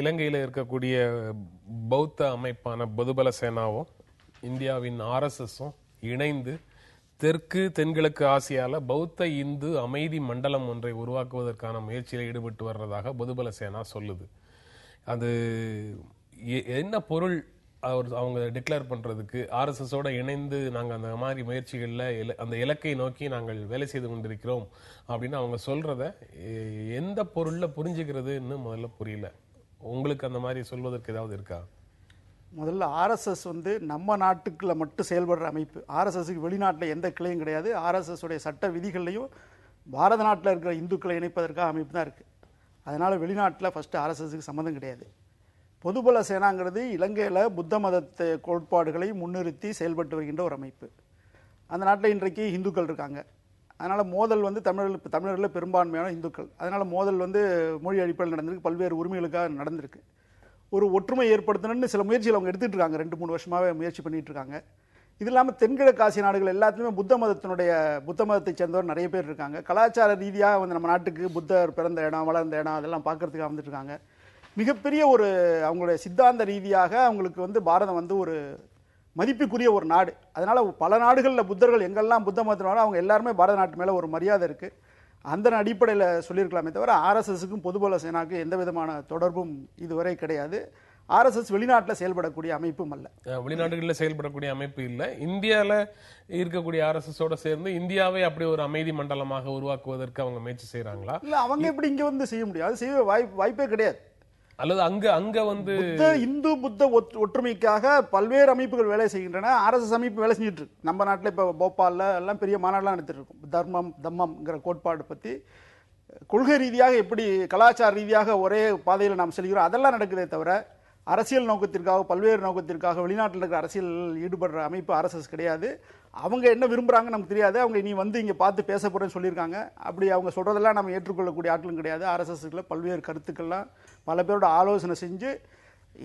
இலங்கையில் இருக்கக்கூடிய பௌத்த அமைப்பான பொதுபல சேனாவும் இந்தியாவின் ஆர்எஸ்எஸும் இணைந்து தெற்கு தென்கிழக்கு ஆசியால பௌத்த இந்து அமைதி மண்டலம் ஒன்றை உருவாக்குவதற்கான முயற்சியில் ஈடுபட்டு வர்றதாக பொதுபல சேனா சொல்லுது. அது என்ன பொருள் அவங்க டிக்ளேர் பண்றதுக்கு? ஆர்எஸ்எஸோட இணைந்து நாங்கள் அந்த மாதிரி முயற்சிகளில் அந்த இலக்கை நோக்கி நாங்கள் வேலை செய்து கொண்டிருக்கிறோம் அப்படின்னு அவங்க சொல்றத எந்த பொருள்ல புரிஞ்சுக்கிறதுன்னு முதல்ல புரியல. உங்களுக்கு அந்த மாதிரி சொல்வதற்கு ஏதாவது இருக்கா? முதல்ல ஆர்எஸ்எஸ் நம்ம நாட்டுக்குள்ள மட்டும் செயல்படுற அமைப்பு. ஆர்எஸ்எஸ்க்கு வெளிநாட்டில் எந்த கிளையும் கிடையாது. ஆர்எஸ்எஸ் உடைய சட்ட விதிகள்லையும் பாரத நாட்டில் இருக்கிற இந்துக்களை இணைப்பதற்காக அமைப்பு தான் இருக்குது. அதனால் வெளிநாட்டில் ஃபஸ்ட்டு ஆர்எஸ்எஸ்க்கு சம்மந்தம் கிடையாது. பொதுபல சேனாங்கிறது இலங்கையில் புத்த மதத்தை கோட்பாடுகளை முன்னிறுத்தி செயல்பட்டு வருகின்ற ஒரு அமைப்பு. அந்த நாட்டில் இன்றைக்கு இந்துக்கள் இருக்காங்க. அதனால் மோதல் தமிழர்களில் பெரும்பான்மையான இந்துக்கள். அதனால் மோதல் மொழி அடிப்படையில் நடந்திருக்கு, பல்வேறு உரிமைகளுக்காக நடந்திருக்கு. ஒரு ஒற்றுமை ஏற்படுத்தணும்னு சில முயற்சிகள் அவங்க எடுத்துகிட்டு இருக்காங்க. 2-3 வருஷமாகவே முயற்சி பண்ணிகிட்டு இருக்காங்க. இது இல்லாமல் தென்கிழக்கு ஆசிய நாடுகள் எல்லாத்துலேயுமே புத்த மதத்தை சேர்ந்தவர் நிறைய பேர் இருக்காங்க. கலாச்சார ரீதியாக நம்ம நாட்டுக்கு புத்தர் பிறந்த இடம், வளர்ந்த இடம் அதெல்லாம் பார்க்கறதுக்காக வந்துட்டு இருக்காங்க. மிகப்பெரிய ஒரு அவங்களுடைய சித்தாந்த ரீதியாக அவங்களுக்கு பாரதம் ஒரு மதிப்புக்குரிய ஒரு நாடு. அதனால் பல நாடுகளில் புத்தர்கள் எங்கெல்லாம் புத்த மதத்தினாலும் அவங்க எல்லாருமே பாரத நாட்டு மேலே ஒரு மரியாதை இருக்குது. அந்த அடிப்படையில் சொல்லியிருக்கலாமே தவிர ஆர்எஸ்எஸுக்கும் பொதுபல சேனாவுக்கும் எந்த விதமான தொடர்பும் இதுவரை கிடையாது. ஆர்எஸ்எஸ் வெளிநாட்டில் செயல்படக்கூடிய அமைப்பும் அல்ல, வெளிநாடுகளில் செயல்படக்கூடிய அமைப்பு இல்லை. இந்தியாவில் இருக்கக்கூடிய ஆர்எஸ்எஸோட சேர்ந்து இந்தியாவை அப்படி ஒரு அமைதி மண்டலமாக உருவாக்குவதற்கு அவங்க முயற்சி செய்கிறாங்களா? இல்லை, அவங்க எப்படி இங்கே செய்ய முடியும்? அது செய்ய வாய்ப்பே கிடையாது. அல்லது அங்க இந்து புத்த ஒற்றுமைக்காக பல்வேறு அமைப்புகள் வேலை செய்கின்றன. ஆர்எஸ்எஸ் அமைப்பு வேலை செஞ்சுட்டு இருக்கு. நம்ம நாட்டில் இப்போ போபாலில் எல்லாம் பெரிய மாநாடுலாம் நடத்திட்டு இருக்கும். தம்மம்ங்கிற கோட்பாடு பற்றி கொள்கை ரீதியாக எப்படி கலாச்சார ரீதியாக ஒரே பாதையில் நாம் செல்கிறோம் அதெல்லாம் நடக்குதே தவிர அரசியல் நோக்கத்திற்காக பல்வேறு நோக்கத்திற்காக வெளிநாட்டில் இருக்கிற அரசியல் ஈடுபடுற அமைப்பு ஆர்எஸ்எஸ் கிடையாது. அவங்க என்ன விரும்புகிறாங்கன்னு நமக்கு தெரியாது. அவங்க நீ இங்கே பார்த்து பேச போகிறேன்னு சொல்லியிருக்காங்க. அப்படி அவங்க சொல்கிறதெல்லாம் நம்ம ஏற்றுக்கொள்ளக்கூடிய ஆட்களும் கிடையாது. ஆர்எஸ்எஸ்ல பல்வேறு கருத்துக்கள்லாம் பல பேரோட ஆலோசனை செஞ்சு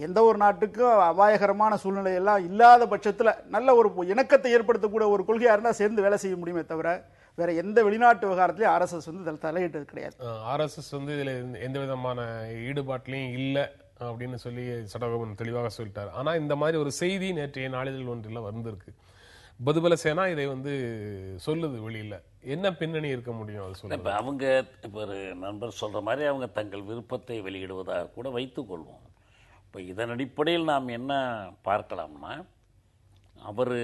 எந்த ஒரு நாட்டுக்கும் அபாயகரமான சூழ்நிலையெல்லாம் இல்லாத பட்சத்தில் நல்ல ஒரு இணக்கத்தை ஏற்படுத்தக்கூடிய ஒரு கொள்கையாக இருந்தால் சேர்ந்து வேலை செய்ய முடியுமே தவிர வேற எந்த வெளிநாட்டு விவகாரத்திலையும் ஆர்எஸ்எஸ் தலையிட்டது கிடையாது. ஆர்எஸ்எஸ் இதில் எந்த விதமான ஈடுபாட்டிலையும் இல்லை அப்படின்னு சொல்லி சட்டகோபன் தெளிவாக சொல்லிட்டார். ஆனா இந்த மாதிரி ஒரு செய்தி நேற்றைய நாளிதழ் ஒன்றில் வந்திருக்கு. பொதுபல சேனா இதை சொல்லுது. வெளியில என்ன பின்னணி இருக்க முடியும்? அது சொல்ல இப்போ அவங்க இப்போ ஒரு நண்பர் சொல்ற மாதிரி அவங்க தங்கள் விருப்பத்தை வெளியிடுவதாக கூட வைத்துக்கொள்வோம். இப்போ இதன் அடிப்படையில் நாம் என்ன பார்க்கலாம்னா, அவர்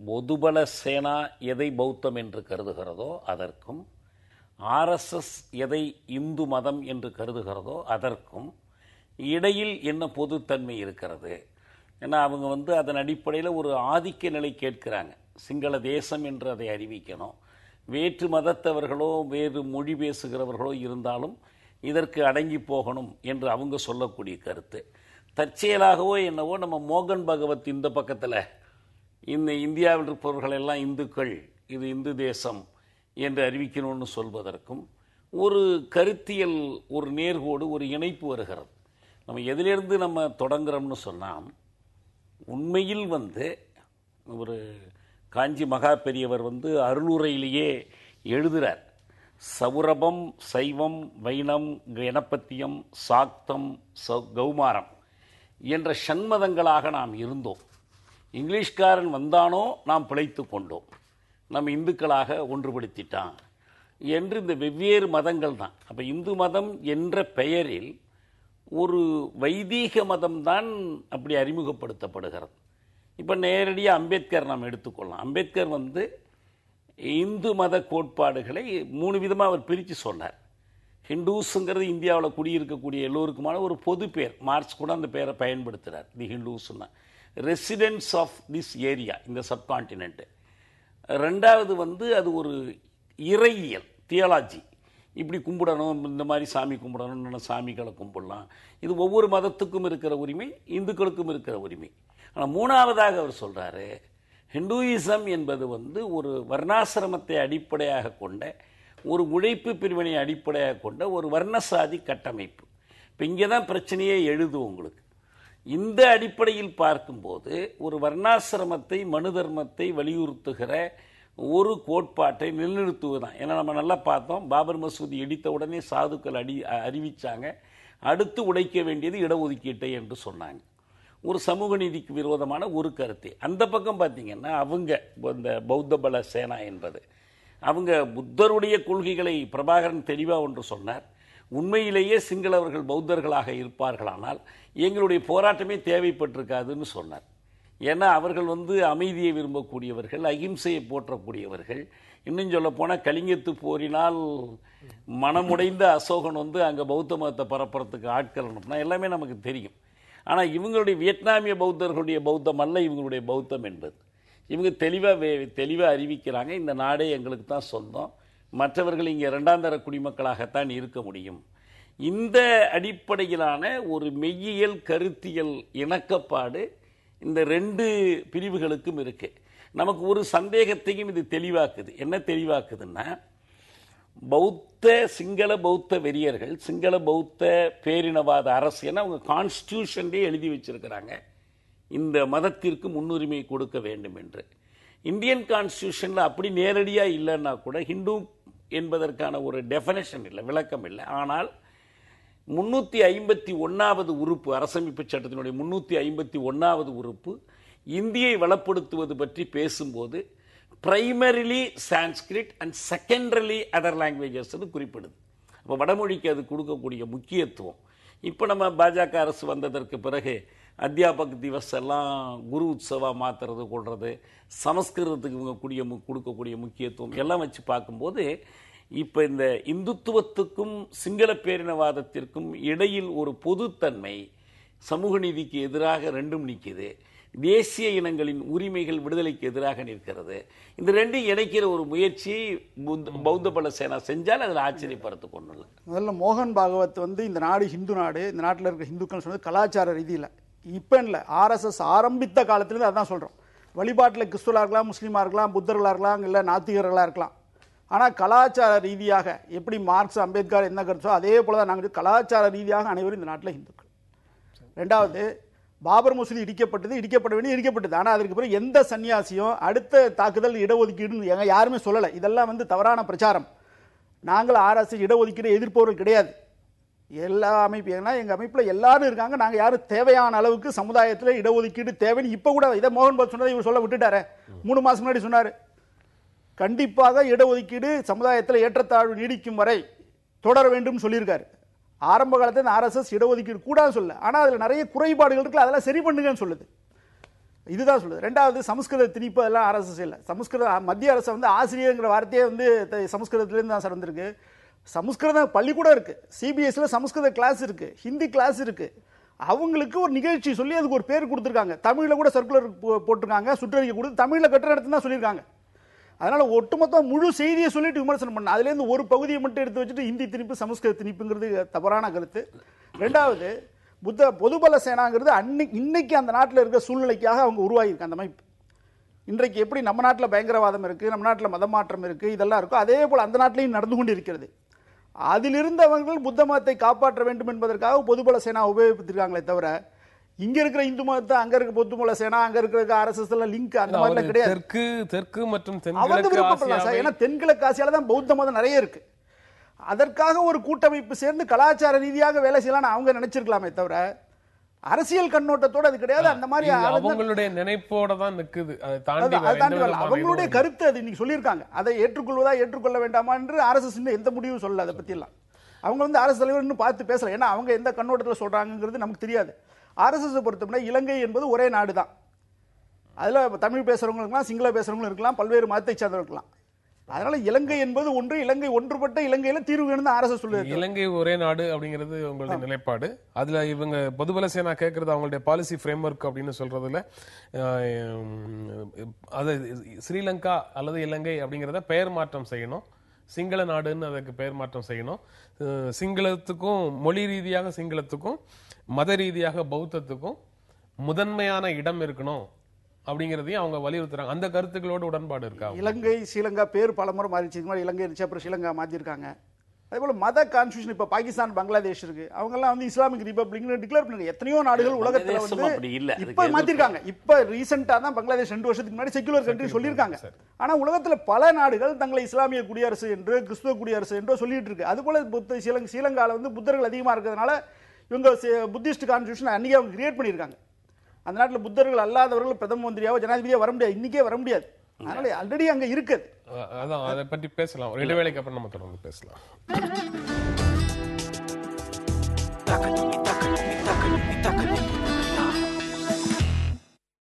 பொதுபல சேனா எதை பௌத்தம் என்று கருதுகிறதோ அதற்கும், ஆர்எஸ்எஸ் எதை இந்து மதம் என்று கருதுகிறதோ அதற்கும் இடையில் என்ன பொதுத்தன்மை இருக்கிறது? ஏன்னா அவங்க அதன் அடிப்படையில் ஒரு ஆதிக்க நிலை கேட்கிறாங்க. சிங்கள தேசம் என்று அதை அறிவிக்கணும். வேற்று மதத்தவர்களோ வேறு மொழி பேசுகிறவர்களோ இருந்தாலும் இதற்கு அடங்கி போகணும் என்று அவங்க சொல்லக்கூடிய கருத்து. தற்செயலாகவோ என்னவோ நம்ம மோகன் பகவத் இந்த பக்கத்தில் இந்த இந்தியாவில் இருப்பவர்கள் எல்லாம் இந்துக்கள், இது இந்து தேசம் என்று அறிவிக்கணும்னு சொல்வதற்கும் ஒரு கருத்தியல், ஒரு நேர்கோடு, ஒரு இணைப்பு வருகிறது. நம்ம எதிலிருந்து நம்ம தொடங்குறோம்னு சொன்னால், உண்மையில் ஒரு காஞ்சி மகா பெரியவர் அருளுரையிலேயே எழுதுகிறார். சௌரபம், சைவம், வைணம், கணபத்தியம், சாக்தம், கௌமாரம் என்ற ஷண்மதங்களாக நாம் இருந்தோம். இங்கிலீஷ்காரன் வந்தானோ நாம் பிழைத்து கொண்டோம், நம்ம இந்துக்களாக ஒன்றுபடுத்திட்டான் என்று இந்த வெவ்வேறு மதங்கள் தான். அப்போ இந்து மதம் என்ற பெயரில் ஒரு வைதீக மதம்தான் அப்படி அறிமுகப்படுத்தப்படுகிறது. இப்போ நேரடியாக அம்பேத்கர் நாம் எடுத்துக்கொள்ளலாம். அம்பேத்கர் இந்து மத கோட்பாடுகளை 3 விதமாக அவர் பிரித்து சொன்னார். ஹிந்துஸுங்கிறது இந்தியாவில் குடியிருக்கக்கூடிய எல்லோருக்குமான ஒரு பொது பேர். மார்க்ஸ் கூட அந்த பேரை பயன்படுத்துகிறார். தி ஹிந்துஸ்னா ரெசிடென்ட்ஸ் ஆஃப் திஸ் ஏரியா, இந்த சப்கான்டினென்ட். ரெண்டாவது அது ஒரு இறையியல், தியாலஜி. இப்படி கும்பிடணும், இந்த மாதிரி சாமி கும்பிடணும், சாமிகளை கும்பிடலாம். இது ஒவ்வொரு மதத்துக்கும் இருக்கிற உரிமை, இந்துக்களுக்கும் இருக்கிற உரிமை. ஆனால் மூணாவதாக அவர் சொல்கிறாரு, ஹிந்துயிசம் என்பது ஒரு வர்ணாசிரமத்தை அடிப்படையாக கொண்ட, ஒரு உழைப்பு பிரிவினை அடிப்படையாக கொண்ட ஒரு வர்ணசாதி கட்டமைப்பு. இப்போ இங்கே தான் பிரச்சனையே எழுது உங்களுக்கு. இந்த அடிப்படையில் பார்க்கும்போது ஒரு வர்ணாசிரமத்தை, மனு தர்மத்தை வலியுறுத்துகிற ஒரு கோட்பாட்டை நிலைநிறுத்துவதுதான். ஏன்னா நம்ம நல்லா பார்த்தோம், பாபர் மசூதி இடித்த உடனே சாதுக்கள் அறிவிச்சாங்க. அடுத்து உடைக்க வேண்டியது இடஒதுக்கீட்டை என்று சொன்னாங்க. ஒரு சமூக நீதிக்கு விரோதமான ஒரு கருத்து. அந்த பக்கம் பார்த்தீங்கன்னா அவங்க இந்த பௌத்த பல சேனா என்பது அவங்க புத்தருடைய கொள்கைகளை பிரபாகரன் தெளிவாக ஒன்று சொன்னார். உண்மையிலேயே சிங்களவர்கள் பௌத்தர்களாக இருப்பார்களானால் எங்களுடைய போராட்டமே தேவைப்பட்டிருக்காதுன்னு சொன்னார். ஏன்னா அவர்கள் அமைதியை விரும்பக்கூடியவர்கள், அகிம்சையை போற்றக்கூடியவர்கள். இன்னும் சொல்ல போனால் கலிங்கத்து போரினால் மனமுடைந்த அசோகன் அங்கே பௌத்த மதத்தை பரப்புறதுக்கு ஆட்கள் அனுப்புனா எல்லாமே நமக்கு தெரியும். ஆனால் இவங்களுடைய வியட்நாமிய பௌத்தர்களுடைய பௌத்தம் அல்ல இவங்களுடைய பௌத்தம் என்பது. இவங்க தெளிவாக அறிவிக்கிறாங்க, இந்த நாடே எங்களுக்கு தான் சொந்தம், மற்றவர்கள் இங்கே இரண்டாம் தர குடிமக்களாகத்தான் இருக்க முடியும். இந்த அடிப்படையிலான ஒரு மெய்யியல் கருத்தியல் இணக்கப்பாடு இந்த ரெண்டு பிரிவுகளுக்கும் இருக்கு. நமக்கு ஒரு சந்தேகத்தையும் இது தெளிவாக்குது. என்ன தெளிவாக்குதுன்னா, சிங்கள பௌத்த வெறியர்கள், சிங்கள பௌத்த பேரினவாத அரசு என அவங்க கான்ஸ்டியூஷன்லேயே எழுதி வச்சிருக்கிறாங்க இந்த மதத்திற்கு முன்னுரிமை கொடுக்க வேண்டும் என்று. இந்தியன் கான்ஸ்டியூஷனில் அப்படி நேரடியாக இல்லைன்னா கூட ஹிந்து என்பதற்கான ஒரு டெஃபனேஷன் இல்லை, விளக்கம் இல்லை. ஆனால் 351வது உறுப்பு, அரசமைப்பு சட்டத்தினுடைய 351வது உறுப்பு இந்தியை வளப்படுத்துவது பற்றி பேசும்போது primarily Sanskrit and secondarily other languages குறிப்பிடுது. அப்போ வடமொழிக்கு அது கொடுக்கக்கூடிய முக்கியத்துவம். இப்போ நம்ம பாஜக அரசு வந்ததற்கு பிறகு அத்தியாபக் திவஸ் எல்லாம் குரு உற்சவா மாற்றுறது கொள்வது, சமஸ்கிருதத்துக்கு இவங்க கொடுக்கக்கூடிய முக்கியத்துவம் எல்லாம் வச்சு பார்க்கும்போது இப்போ இந்த இந்துத்துவத்துக்கும் சிங்கள பேரினவாதத்திற்கும் இடையில் ஒரு பொதுத்தன்மை, சமூக நீதிக்கு எதிராக ரெண்டும் நிற்கிது, தேசிய இனங்களின் உரிமைகள் விடுதலைக்கு எதிராக நிற்கிறது. இந்த ரெண்டும் இணைக்கிற ஒரு முயற்சியை பௌத்த பல சேனா செஞ்சால் அதில் ஆச்சரியப்படுத்த கொண்டு இல்லை. முதல்ல மோகன் பாகவத் இந்த நாடு ஹிந்து நாடு, இந்த நாட்டில் இருக்கிற ஹிந்துக்கள் சொன்னது கலாச்சார ரீதியில். இப்போ இல்லை, ஆர்எஸ்எஸ் ஆரம்பித்த காலத்துலேருந்து அதான் சொல்கிறோம். வழிபாட்டில் கிறிஸ்துவலாக இருக்கலாம், முஸ்லீமாக இருக்கலாம், புத்தர்களாக இருக்கலாம், இல்லை நாத்திகர்களாக இருக்கலாம். ஆனால் கலாச்சார ரீதியாக எப்படி மார்க்ஸ் அம்பேத்கர் என்ன கருத்தோ அதே போல தான் நாங்கள் கலாச்சார ரீதியாக அனைவரும் இந்த நாட்டில் ஹிந்துக்கள். ரெண்டாவது, பாபர் மசூதி இடிக்கப்பட வேண்டிய இடிக்கப்பட்டது. ஆனால் அதற்கு பிறகு எந்த சன்னியாசியும் அடுத்த தாக்குதல் இடஒதுக்கீடு யாருமே சொல்லலை. இதெல்லாம் தவறான பிரச்சாரம். நாங்கள் ஆர்எஸ்எஸ் இடஒதுக்கீடு எதிர்ப்பவர்கள் கிடையாது. எல்லா அமைப்பு, ஏன்னா எங்கள் அமைப்பில் எல்லாரும் இருக்காங்க. நாங்கள் யாரும் தேவையான அளவுக்கு சமுதாயத்தில் இடஒதுக்கீடு தேவைன்னு இப்போ கூட இதை மோகன் பால் சொன்னதை இவர் சொல்ல விட்டுட்டாரு. 3 மாதம் முன்னாடி சொன்னார், கண்டிப்பாக இடஒதுக்கீடு சமுதாயத்தில் ஏற்றத்தாழ்வு நீடிக்கும் வரை தொடர வேண்டும் சொல்லியிருக்காரு. ஆரம்ப காலத்தில் ஆர்எஸ்எஸ் இடஒதுக்கீடு கூடாது சொல்ல, ஆனால் அதில் நிறைய குறைபாடுகள் இருக்குல்ல, அதெல்லாம் சரி பண்ணுங்கன்னு சொல்லுது. இதுதான் சொல்லுது. ரெண்டாவது, சமஸ்கிருத திணிப்பு அதெல்லாம் ஆர்எஸ்எஸ் இல்லை. சமஸ்கிருத மத்திய அரசு ஆசிரியர்ங்கிற வார்த்தையே சமஸ்கிருதத்துலேருந்து தான் சார் வந்திருக்கு. சமஸ்கிருதம் பள்ளிக்கூடம் இருக்கு, சிபிஎஸ்சியில் சமஸ்கிருத கிளாஸ் இருக்கு, ஹிந்தி கிளாஸ் இருக்கு. அவங்களுக்கு ஒரு நிகழ்ச்சி சொல்லி அதுக்கு ஒரு பேர் கொடுத்துருக்காங்க. தமிழில் கூட சர்க்குலர் போட்டிருக்காங்க, சுற்றறிக்கை கொடுத்து தமிழில் கட்டுற இடத்துல தான் சொல்லியிருக்காங்க. அதனால ஒட்டுமொத்த முழு செய்தியை சொல்லிட்டு விமர்சனம் பண்ண, அதுலேருந்து ஒரு பகுதியை மட்டும் எடுத்து வச்சுட்டு ஹிந்தி திணிப்பு சமஸ்கிருத திணிப்புங்கிறது தவறான கருத்து. ரெண்டாவது, பொதுபல சேனாங்கிறது இன்னைக்கு அந்த நாட்டில் இருக்கிற சூழ்நிலைக்காக அவங்க உருவாகியிருக்கு அந்த அமைப்பு. இன்றைக்கு எப்படி நம்ம நாட்டில் பயங்கரவாதம் இருக்குது, நம்ம நாட்டில் மதமாற்றம் இருக்குது, இதெல்லாம் இருக்கும், அதே போல் அந்த நாட்டிலையும் நடந்து கொண்டு இருக்கிறது. அதிலிருந்து அவர்கள் புத்த மதத்தை காப்பாற்ற வேண்டும் என்பதற்காக பொதுபல சேனா உபயோகித்திருக்காங்களே தவிர இங்க இருக்கிற இந்து மதத்தை அங்க இருக்க பொதுபல சேனா அங்க இருக்கிற ஆர்எஸ்எஸ் எல்லாம் லிங்க் அந்த மாதிரி கிடையாது. தெற்கு மற்றும் தென்கிழக்கு ஆசியால தான் பௌத்த மதம் நிறைய இருக்கு. அதற்காக ஒரு கூட்டமைப்பு சேர்ந்து கலாச்சார ரீதியாக வேலை செய்யலாம் அவங்க நினைச்சிருக்கலாமே தவிர அரசியல் கண்ணோட்டத்தோட அது கிடையாது. அந்த மாதிரி அவங்களுடைய நினைப்போட தான் நிக்குது. அவங்களுடைய கருத்து அது இன்னைக்கு சொல்லியிருக்காங்க. அதை ஏற்றுக்கொள்வதா ஏற்றுக்கொள்ள வேண்டாமா என்று ஆர்எஸ்எஸ் எந்த முடிவும் சொல்லல. அதை பத்தி எல்லாம் அவங்க ஆர்எஸ் தலைவர் இன்னும் பார்த்து பேசல. ஏன்னா அவங்க எந்த கண்ணோட்டத்தில் சொல்றாங்கிறது நமக்கு தெரியாது. ஆர்எஸ்எஸ் பொறுத்தவரை இலங்கை என்பது ஒரே நாடு தான். அதில் தமிழ் பேசுறவங்க இருக்கலாம், சிங்கள பேசுறவங்களும் இருக்கலாம், பல்வேறு மதத்தை சார்ந்தவர்கள் இருக்கலாம். அதனால இலங்கை என்பது ஒன்று, இலங்கை ஒன்றுபட்ட இலங்கையில தீர்வு வேணும் ஆர்எஸ்எஸ் சொல்லுது. இலங்கை ஒரே நாடு அப்படிங்கிறது உங்களுடைய நிலைப்பாடு. அதுல இவங்க பொதுபல சேனா கேட்கறது அவங்களுடைய பாலிசி ஃப்ரேம் ஒர்க் அப்படின்னு சொல்றதுல அது ஸ்ரீலங்கா அல்லது இலங்கை அப்படிங்கிறத பெயர் மாற்றம் செய்யணும், சிங்கள நாடுன்னு அதுக்கு பெயர் மாற்றம் செய்யணும். சிங்களத்துக்கும் மொழி ரீதியாக சிங்களத்துக்கும் மத ரீதியாக பௌத்தத்துக்கும் முதன்மையான இடம் இருக்கணும் அப்படிங்கிறதையும் அவங்க வலியுறுத்துறாங்க. அந்த கருத்துக்களோட உடன்பாடு இருக்கா? இலங்கை ஸ்ரீலங்கா பேர் பலமுறை மாறிச்சு. இலங்கை இருந்துச்சு, அப்புறம் ஸ்ரீலங்கா மாற்றிருக்காங்க. அதே போல மத கான்ஸ்டியூஷன் இப்போ பாகிஸ்தான் பங்களாதேஷ் இருக்கு, அவங்கெல்லாம் இஸ்லாமிக் ரிபப்ளிக் டிக்ளேர் பண்ணுங்க. எத்தனையோ நாடுகள் உலகத்தில் இப்ப மாத்திருக்காங்க. இப்ப ரீசெண்டா தான் பங்களாதேஷ் 2 வருஷத்துக்கு முன்னாடி செக்குலர் கண்ட்ரி சொல்லியிருக்காங்க. ஆனா உலகத்தில் பல நாடுகள் தங்களை இஸ்லாமிய குடியரசு என்று கிறிஸ்துவ குடியரசு என்றோ சொல்லிட்டு இருக்கு. அது போல ஸ்ரீலங்காவில் புத்தர்கள் அதிகமா இருக்கிறதுனால இவங்க புத்திஸ்ட் கான்ஸ்டியூஷன் அன்றைக்கி அவங்க கிரியேட் பண்ணியிருக்காங்க. அந்த நாட்டில் புத்தர்கள் அல்லாதவர்கள் பிரதம மந்திரியாவோ ஜனாதிபதியாக வர முடியாது, இன்றைக்கே வர முடியாது. அதனால ஆல்ரெடி அங்கே இருக்குது. அதான் அதை பற்றி பேசலாம், ஒரு இடைவேளைக்கு அப்புறம் நம்ம தொடர்ந்து பேசலாம்.